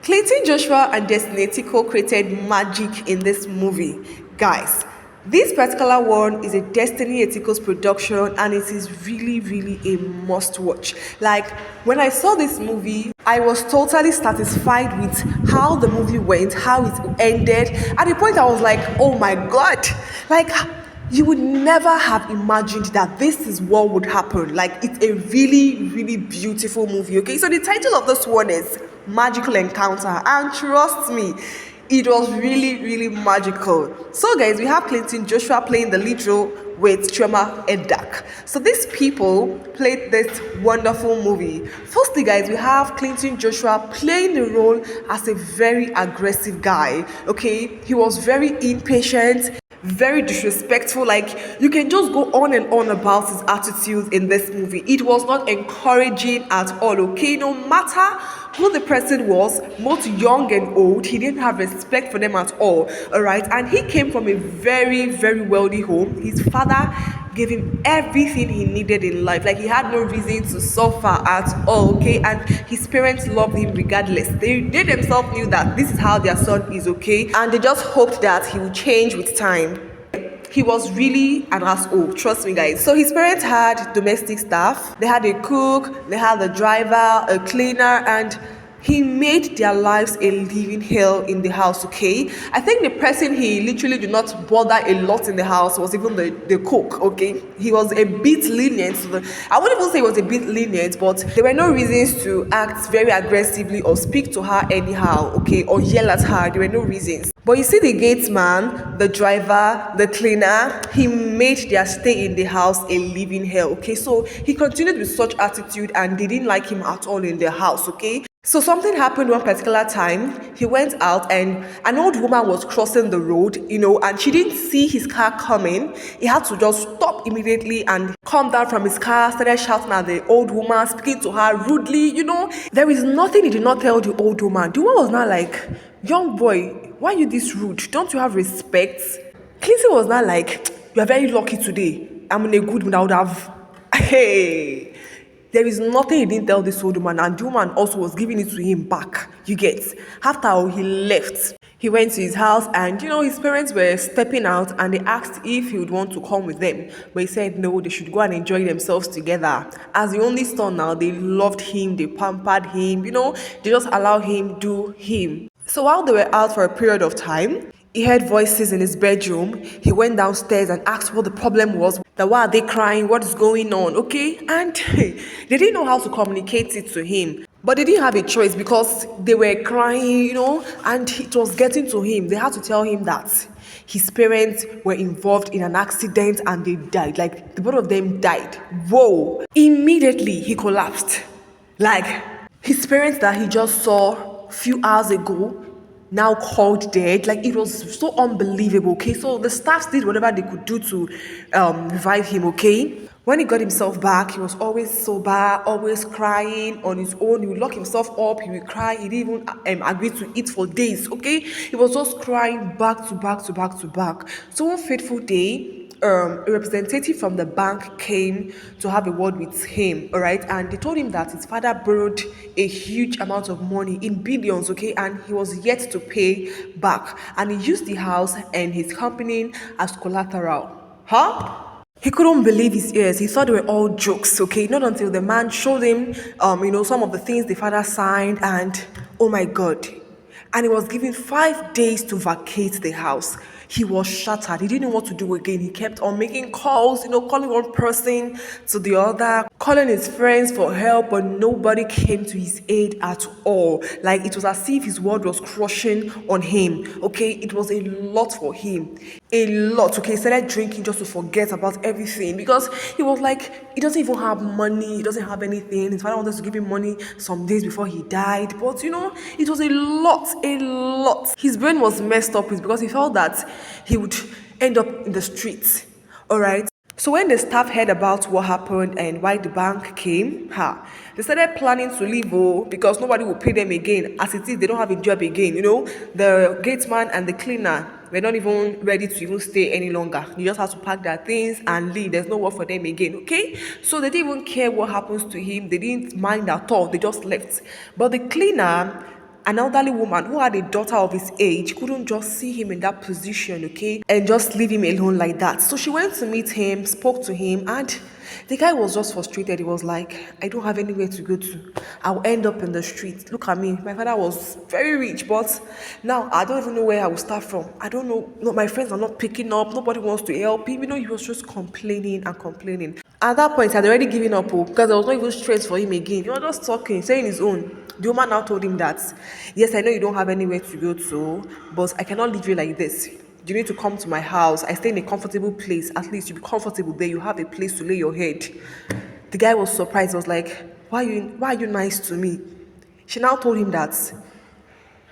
Clinton Joshua and Destiny Tico created magic in this movie. Guys, this particular one is a Destiny Etico's production and it is really, really a must watch. Like, when I saw this movie, I was totally satisfied with how the movie went, how it ended. At the point, I was like, oh my god, like, you would never have imagined that this is what would happen. Like, it's a really, really beautiful movie. Okay, so the title of this one is Magical Encounter, and trust me, it was really, really magical. So guys, we have Clinton Joshua playing the lead role with Chioma Edak. So these people played this wonderful movie. Firstly, guys, we have Clinton Joshua playing the role as a very aggressive guy. Okay, he was very impatient, very disrespectful. Like, you can just go on and on about his attitude in this movie. It was not encouraging at all. Okay, no matter who the person was, both young and old, he didn't have respect for them at all right. And he came from a very, very wealthy home. His father gave him everything he needed in life. Like, he had no reason to suffer at all. Okay, and his parents loved him regardless. They themselves knew that this is how their son is. Okay, and they just hoped that he would change with time. He was really an asshole, trust me, guys. So his parents had domestic staff. They had a cook, they had a driver, a cleaner, and he made their lives a living hell in the house. Okay, I think the person he literally did not bother a lot in the house was even the cook. Okay, he was a bit lenient. I wouldn't even say he was a bit lenient, but there were no reasons to act very aggressively or speak to her anyhow. Okay, or yell at her. There were no reasons. But you see, the gate man, the driver, the cleaner, he made their stay in the house a living hell. Okay, so he continued with such attitude and they didn't like him at all in the house. Okay, so something happened one particular time. He went out and an old woman was crossing the road, and she didn't see his car coming. He had to just stop immediately and come down from his car, started shouting at the old woman, speaking to her rudely. There is nothing he did not tell the old woman. The woman was not like, young boy, why are you this rude? Don't you have respect? Clinton was not like, you are very lucky today. I'm in a good mood. I would have, hey. There is nothing he didn't tell this old woman, and the woman also was giving it to him back. You get? After he left, he went to his house and, his parents were stepping out and they asked if he would want to come with them. But he said no, they should go and enjoy themselves together. As the only son now, they loved him, they pampered him, they just allowed him do him. So while they were out for a period of time, he heard voices in his bedroom. He went downstairs and asked what the problem was. That why are they crying? What is going on? Okay? And they didn't know how to communicate it to him. But they didn't have a choice because they were crying, and it was getting to him. They had to tell him that his parents were involved in an accident and they died. Like, the both of them died. Whoa. Immediately, he collapsed. Like, his parents that he just saw a few hours ago now called dead. Like, it was so unbelievable. Okay, so the staff did whatever they could do to revive him. Okay, when he got himself back, he was always sober, always crying on his own. He would lock himself up, he would cry. He didn't even agree to eat for days. Okay, he was just crying back to back to back to back. So one fateful day, a representative from the bank came to have a word with him, all right, and they told him that his father borrowed a huge amount of money in billions, okay, and he was yet to pay back, and he used the house and his company as collateral. He couldn't believe his ears. He thought they were all jokes, okay? Not until the man showed him, some of the things the father signed, and oh my God. And he was given 5 days to vacate the house. He was shattered. He didn't know what to do again. He kept on making calls, calling one person to the other, calling his friends for help, but nobody came to his aid at all. Like, it was as if his world was crushing on him, okay? It was a lot for him. A lot, okay? He started drinking just to forget about everything because he was like, he doesn't even have money. He doesn't have anything. His father wanted to give him money some days before he died. But, it was a lot. His brain was messed up with because he felt that he would end up in the streets, all right? So when the staff heard about what happened and why the bank came, they started planning to leave because nobody will pay them again. As it is, they don't have a job again, The gate man and the cleaner were not even ready to even stay any longer. They just have to pack their things and leave. There's no work for them again, okay? So they didn't even care what happens to him. They didn't mind at all. They just left. But the cleaner An elderly woman who had a daughter of his age couldn't just see him in that position, okay, and just leave him alone like that. So she went to meet him, spoke to him, and the guy was just frustrated. He was like, I don't have anywhere to go to. I'll end up in the street. Look at me. My father was very rich, but now I don't even know where I will start from. I don't know. No, my friends are not picking up. Nobody wants to help him. He was just complaining and complaining. At that point, I had already given up because there was not even strength for him again. He was just talking, saying his own. The woman now told him that, yes, I know you don't have anywhere to go to, but I cannot leave you like this. You need to come to my house. I stay in a comfortable place. At least you be comfortable there. You have a place to lay your head. The guy was surprised. He was like, why are you nice to me? She now told him that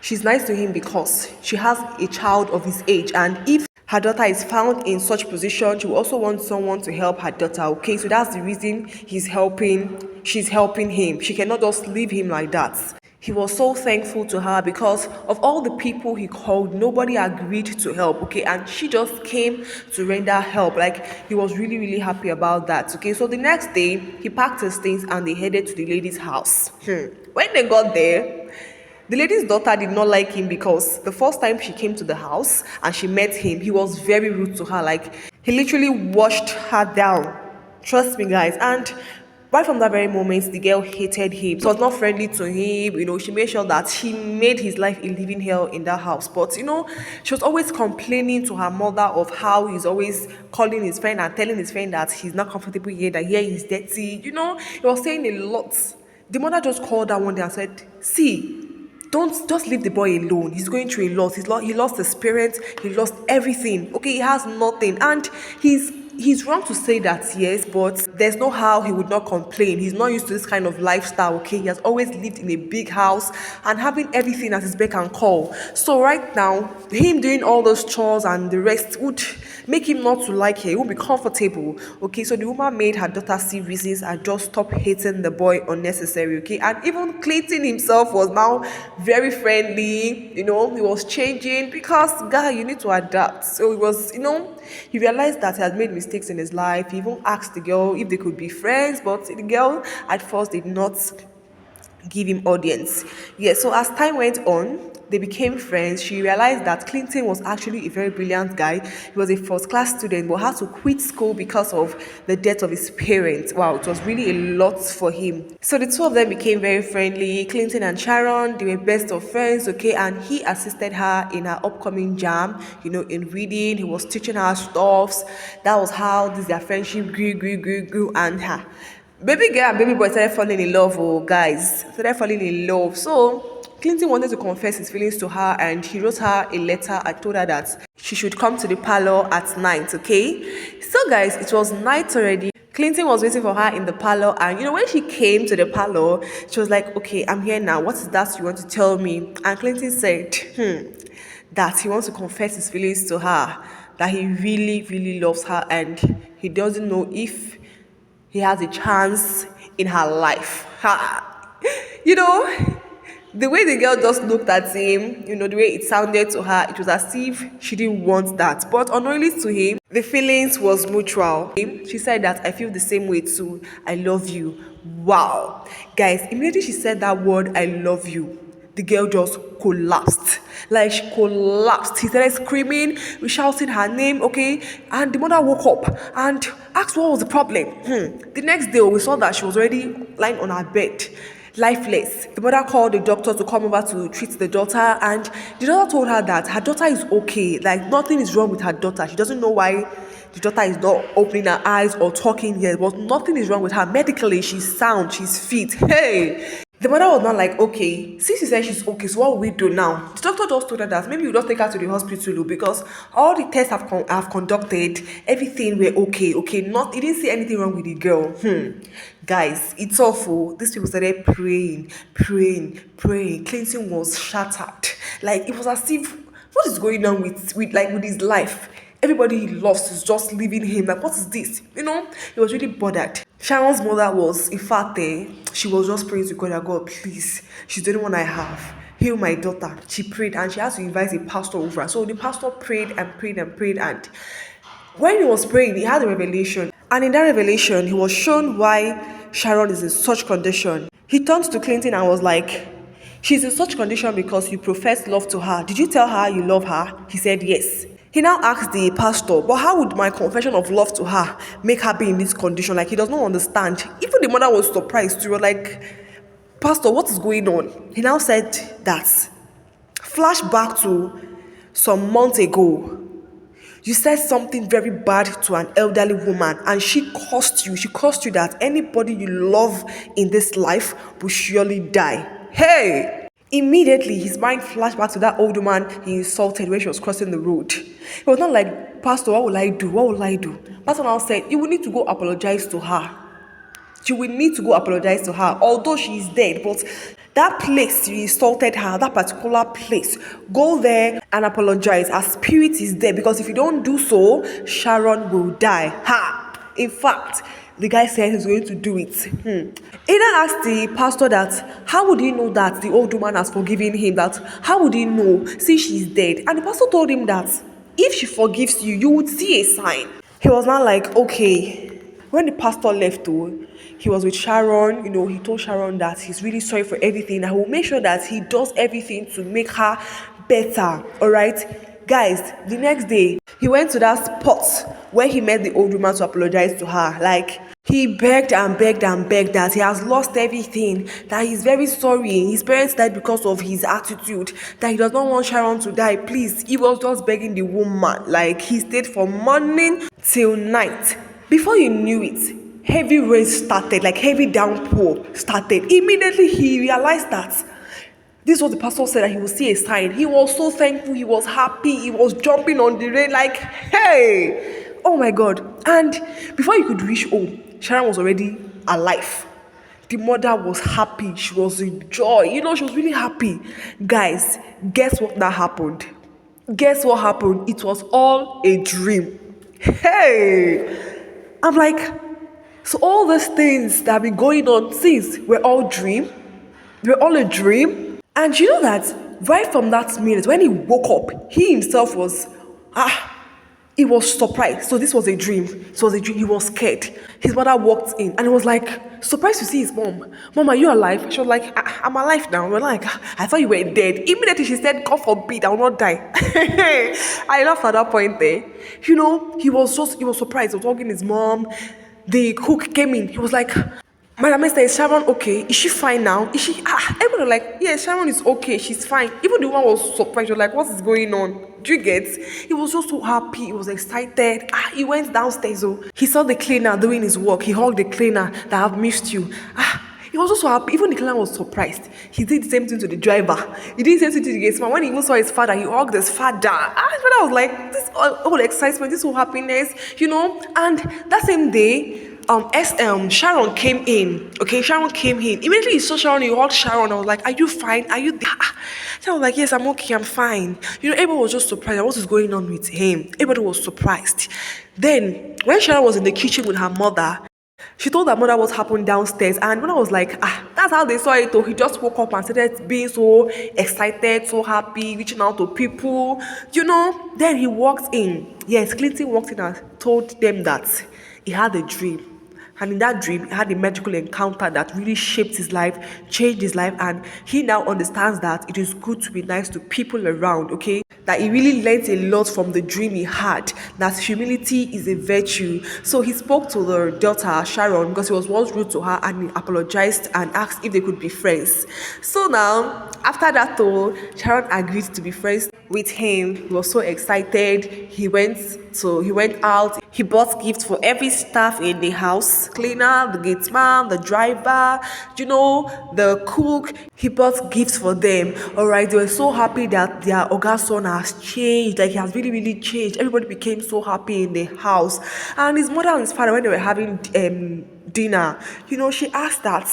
she's nice to him because she has a child of his age, and if her daughter is found in such position, she will also want someone to help her daughter. Okay, so that's the reason she's helping him. She cannot just leave him like that. He was so thankful to her because of all the people he called, nobody agreed to help, okay, and she just came to render help. Like, he was really, really happy about that, okay. So the next day, he packed his things and they headed to the lady's house. When they got there, the lady's daughter did not like him because the first time she came to the house and she met him, he was very rude to her. Like, he literally washed her down. Trust me, guys. And right from that very moment, the girl hated him. She was not friendly to him. She made sure that she made his life a living hell in that house. But, she was always complaining to her mother of how he's always calling his friend and telling his friend that he's not comfortable here, that here he's dirty. He was saying a lot. The mother just called her one day and said, see, don't just leave the boy alone. He's going through a loss. He lost his parents. He lost everything. Okay, he has nothing, and he's wrong to say that, yes, but there's no how he would not complain. He's not used to this kind of lifestyle. Okay, he has always lived in a big house and having everything at his beck and call. So right now, him doing all those chores and the rest would make him not to like her. He won't be comfortable. Okay, so the woman made her daughter see reasons and just stop hating the boy unnecessary. Okay, and even Clayton himself was now very friendly. He was changing because, guy, you need to adapt. So he was, he realized that he had made mistakes in his life. He even asked the girl if they could be friends, but the girl at first did not give him audience. Yeah, so as time went on, they became friends. She realized that Clinton was actually a very brilliant guy. He was a first-class student, but had to quit school because of the death of his parents. Wow, it was really a lot for him. So the two of them became very friendly. Clinton and Sharon, they were best of friends, okay, and he assisted her in her upcoming jam, in reading. He was teaching her stuffs. That was how their friendship grew, and her baby girl and baby boy started falling in love. Oh, guys, started falling in love. So Clinton wanted to confess his feelings to her, and he wrote her a letter and told her that she should come to the parlor at night, okay? So, guys, it was night already. Clinton was waiting for her in the parlor, and when she came to the parlor, she was like, okay, I'm here now. What is that you want to tell me? And Clinton said, that he wants to confess his feelings to her, that he really, really loves her, and he doesn't know if he has a chance in her life. The way the girl just looked at him, the way it sounded to her, it was as if she didn't want that. But unknowingly to him, the feelings was mutual. She said that, I feel the same way too. I love you. Wow. Guys, immediately she said that word, I love you, the girl just collapsed. Like, she collapsed. He started screaming, shouting her name, okay? And the mother woke up and asked what was the problem. The next day, we saw that she was already lying on her bed, lifeless. The mother called the doctor to come over to treat the daughter, and the doctor told her that her daughter is okay. Like, nothing is wrong with her daughter. She doesn't know why the daughter is not opening her eyes or talking yet, but nothing is wrong with her. Medically, she's sound, she's fit. Hey! The mother was not like, okay, since she said she's okay, so what will we do now? The doctor just told her that maybe we'll just take her to the hospital because all the tests have conducted, everything were okay. He didn't see anything wrong with the girl. Guys, it's awful. These people started praying. Clinton was shattered. Like, it was as if, what is going on with his life? Everybody he lost is just leaving him. Like, what is this? He was really bothered. Sharon's mother was, in fact, she was just praying to God, that God, please, she's the only one I have. Heal my daughter. She prayed, and she had to invite a pastor over. So the pastor prayed, and when he was praying, he had a revelation. And in that revelation, he was shown why Sharon is in such condition. He turned to Clinton and was like, She's in such condition because you profess love to her. Did you tell her you love her? He said yes. He now asked the pastor, but how would my confession of love to her make her be in this condition? Like, he does not understand. Even the mother was surprised. She was like, Pastor, what is going on? He now said that, flashback to some months ago. You said something very bad to an elderly woman, and she cursed you. She cursed you that anybody you love in this life will surely die. Hey! Immediately, his mind flashed back to that old woman he insulted when she was crossing the road. He was not like, Pastor, what will I do? What will I do? Pastor now said, you will need to go apologize to her. You will need to go apologize to her, although she is dead. But that place you insulted her, that particular place, go there and apologize. Her spirit is there, because if you don't do so, Sharon will die. Ha! In fact, the guy said he's going to do it. Ada asked the pastor that, how would he know that the old woman has forgiven him? That how would he know since she's dead? And the pastor told him that if she forgives you, you would see a sign. He was not like, okay. When the pastor left, though, he was with Sharon. He told Sharon that he's really sorry for everything. I will make sure that he does everything to make her better. All right, guys. The next day, he went to that spot where he met the old woman to apologize to her. Like, he begged and begged and begged that he has lost everything, that he's very sorry. His parents died because of his attitude, that he does not want Sharon to die. Please, he was just begging the woman. Like, he stayed from morning till night. Before you knew it, heavy rain started, like heavy downpour started. Immediately he realized that this was the pastor said, that he would see a sign. He was so thankful, he was happy, he was jumping on the rain like, hey, oh my God. And before you could reach home, Sharon was already alive. The mother was happy, she was in joy, she was really happy. Guys, guess what that happened? Guess what happened? It was all a dream. Hey! I'm like, so all these things that have been going on since were all dream? Were all a dream? And you know that right from that minute, when he woke up, he himself was, he was surprised. So this was a dream. So it was a dream. He was scared. His mother walked in and he was like, surprised to see his mom. Mom, are you alive? She was like, I'm alive now. We're like, I thought you were dead. Immediately she said, God forbid, I will not die. I laughed at that point there. He was surprised. He was talking to his mom. The cook came in. He was like, Madam Esther, is Sharon okay? Is she fine now? Is she? Everybody was like, yeah, Sharon is okay. She's fine. Even the one was surprised. She was like, what is going on? Do you get? He was just so happy. He was excited. He went downstairs. He saw the cleaner doing his work. He hugged the cleaner that I've missed you. He was also happy. Even the cleaner was surprised. He did the same thing to the driver. He did the same thing to the gateman. When he even saw his father, he hugged his father. His father was like, this all excitement, this whole happiness, And that same day, Sharon came in. Okay, Sharon came in. Immediately he saw Sharon, he hugged Sharon. I was like, are you fine? Are you there? Sharon was like, yes, I'm okay, I'm fine. Everybody was just surprised at what is going on with him. Everybody was surprised. Then, when Sharon was in the kitchen with her mother, she told her mother what happened downstairs, and mother was like, that's how they saw it. He just woke up and started being so excited, so happy, reaching out to people. Then he walked in. Yes, Clinton walked in and told them that he had a dream. And in that dream, he had a magical encounter that really shaped his life, changed his life, and he now understands that it is good to be nice to people around, okay? That he really learned a lot from the dream he had, that humility is a virtue. So he spoke to the daughter, Sharon, because he was once rude to her, and he apologized and asked if they could be friends. So now, after that though, Sharon agreed to be friends with him. He was so excited. He went out. He bought gifts for every staff in the house. Cleaner, the gate man, the driver, the cook. He bought gifts for them. Alright, they were so happy that their Oga's son has changed. Like, he has really, really changed. Everybody became so happy in the house. And his mother and his father, when they were having dinner, she asked that,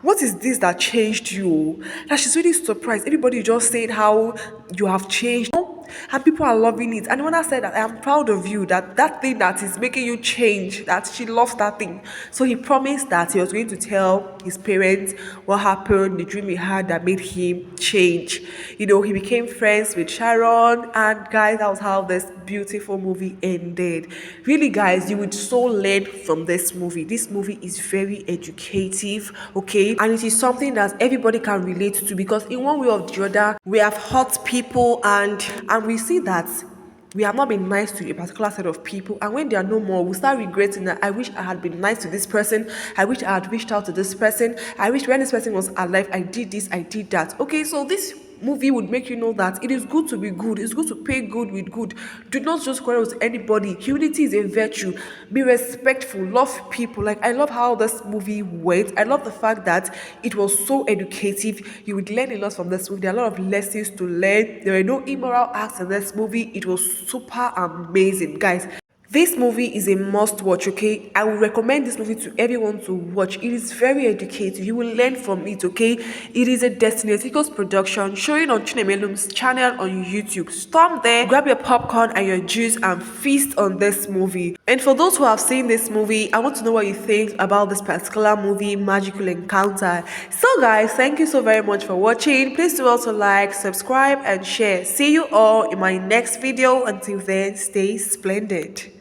what is this that changed you? That she's really surprised. Everybody just said how you have changed. and people are loving it. And the mother said that I am proud of you, that that thing that is making you change, that she loves that thing. So he promised that he was going to tell his parents what happened, the dream he had that made him change. He became friends with Sharon, and guys, that was how this beautiful movie ended. Really, guys, you would so learn from this movie. This movie is very educative, okay, and it is something that everybody can relate to, because in one way or the other we have hurt people, and we see that we have not been nice to a particular set of people, and when they are no more, we start regretting that I wish I had been nice to this person, I wish I had reached out to this person, I wish when this person was alive I did this, I did that. Okay, so this movie would make you know that it is good to be good, it's good to pay good with good. Do not just quarrel with anybody. Humility is a virtue. Be respectful, love people. Like, I love how this movie went. I love the fact that it was so educative. You would learn a lot from this movie. There are a lot of lessons to learn. There were no immoral acts in this movie. It was super amazing, guys. This movie is a must watch, okay? I will recommend this movie to everyone to watch. It is very educative. You will learn from it, okay? It is a Destiny Eticos production showing on Chinemelum's channel on YouTube. Storm there, grab your popcorn and your juice and feast on this movie. And for those who have seen this movie, I want to know what you think about this particular movie, Magical Encounter. So guys, thank you so very much for watching. Please do also like, subscribe and share. See you all in my next video. Until then, stay splendid.